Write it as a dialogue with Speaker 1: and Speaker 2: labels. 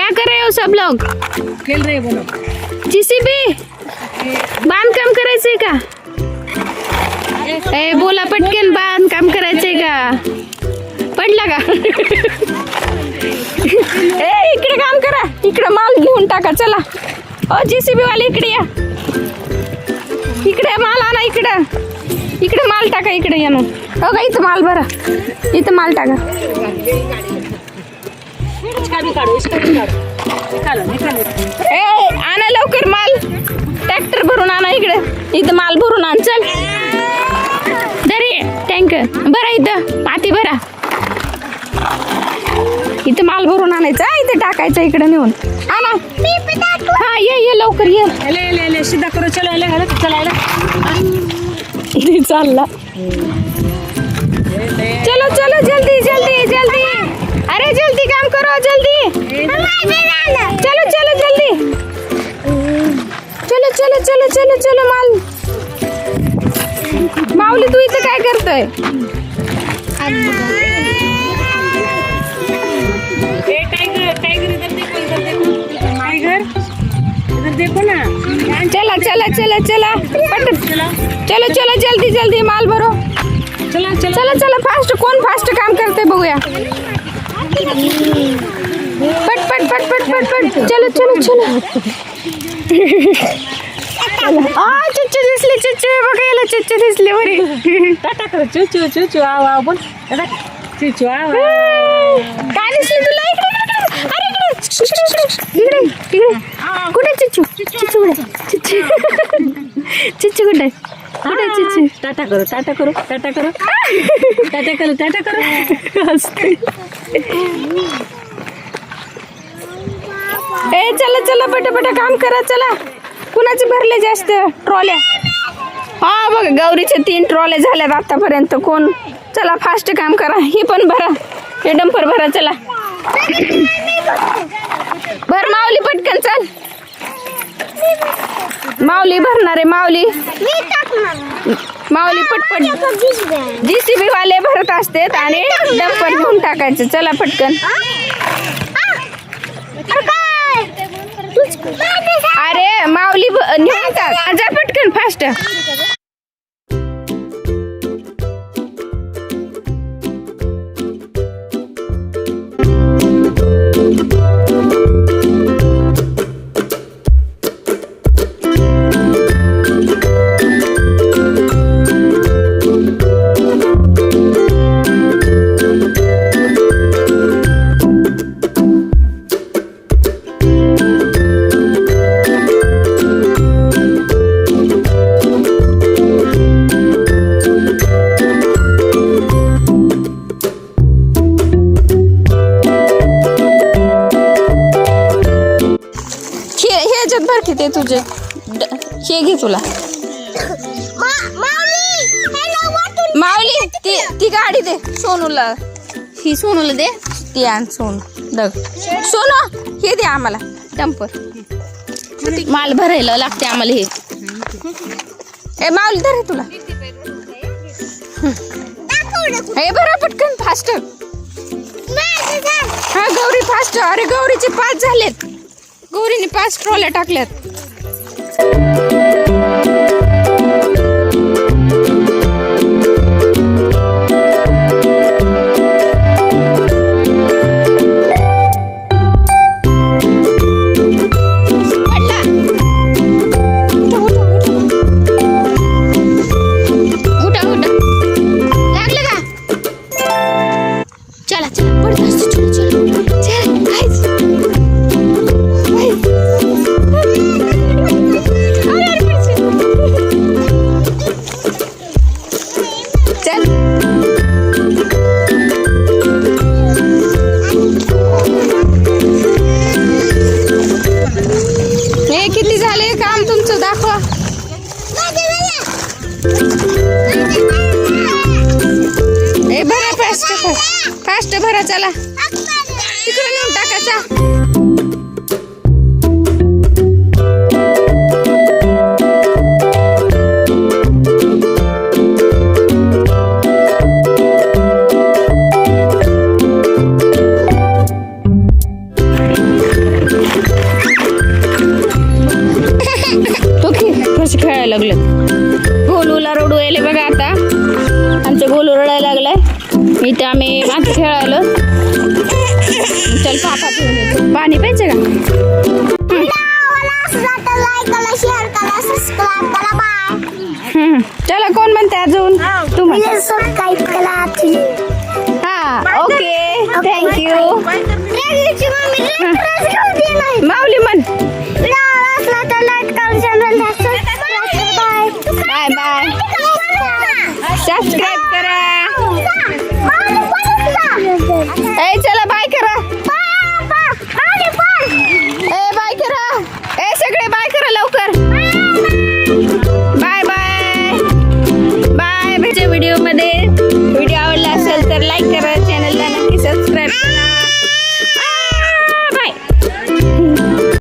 Speaker 1: क्या कर रहे हो सब लोग?
Speaker 2: खेल रहे बोलो.
Speaker 1: जीसीबी बांधकाम करायचंय का? ए बोला पटकन, बांधकाम करायचंय का? पडला का? ए इकडे काम करा, इकडे माल घेऊन टाका. चला ओ जीसीबी वाले इकडे या, इकडे माल आणा, इकडे माल टाका, इकडे या. हो का, इथं माल भरा, इथं माल टाका. ए आणा लवकर माल, ट्रॅक्टर भरून आणा, इथं माल भरून आण. चल दरे टँकर भरा, इथं माती भरा, इथं माल भरून आणायचा, इथं टाकायचं, इकडे नेऊन आणा. हा ये लवकर ये.
Speaker 2: सीधा करो. चलो चला
Speaker 1: चालला. चलो चलो जल्दी जल्दी जल्दी, अरे जल्दी काम करो, जल्दी. चलो चलो जल्दी, चलो चलो चलो चलो चलो. माऊली तू इथं काय करतोय?
Speaker 2: देखो ना.
Speaker 1: चला चला चला चला चलो चलो जल्दी जल्दी माल भरो.
Speaker 2: चला
Speaker 1: चला चला फास्ट, कोण फास्ट काम करते बघूया. पट पट पट पट पट पट. चलो चलो चलो. चिच्चू दिसले, चिच्चू बघायला, चिच्चू दिसले बरे.
Speaker 2: टाटा करो. चुचू चुचू आवा बोल. चुचू आवा.
Speaker 1: काय दिसले तुला? अरे इकडे कुठे चिच्चू? चिच्चू कुठे? चिच्चू कुठे? कुठे चिच्चू?
Speaker 2: टाटा करो. टाटा करो. टाटा करो. टाटा करो. टाटा करो.
Speaker 1: ए चला चला पटापटा काम करा. चला, कुणाचे भरले जास्त ट्रॉल्या? हा बघ, गौरीचे 3 ट्रॉल्या झाल्यात आतापर्यंत. कोण? चला फास्ट काम करा. ही पण भरा, हे डंपर भरा. चला भर माऊली, पटकन चल. माऊली भरणार आहे, माऊली पटपट. जीसीबी वाले भरत असतात आणि डंपर घेऊन टाकायचं. चला पटकन. अरे माऊली नेऊन टाक, जा पटकन फास्ट. भर की ते तुझे हे घे तुला. माऊली ती गाडी दे सोनूला, ही सोनूला दे, ती आण सोनू. दग सोनू हे दे आम्हाला टंपर, माल भरायला लागते आम्हाला हे. ए माऊली धर तुला, हे भरा पटकन फास्ट. हा गौरी फास्ट. अरे गौरीचे 5 झालेत, गौरीने 5 ट्रॉल्या टाकल्यात. किती झाले काम तुमचं, दाखवा. ए भरा फास्ट फास्ट भरा. चला तिकडे नेऊन टाकायचा. करा.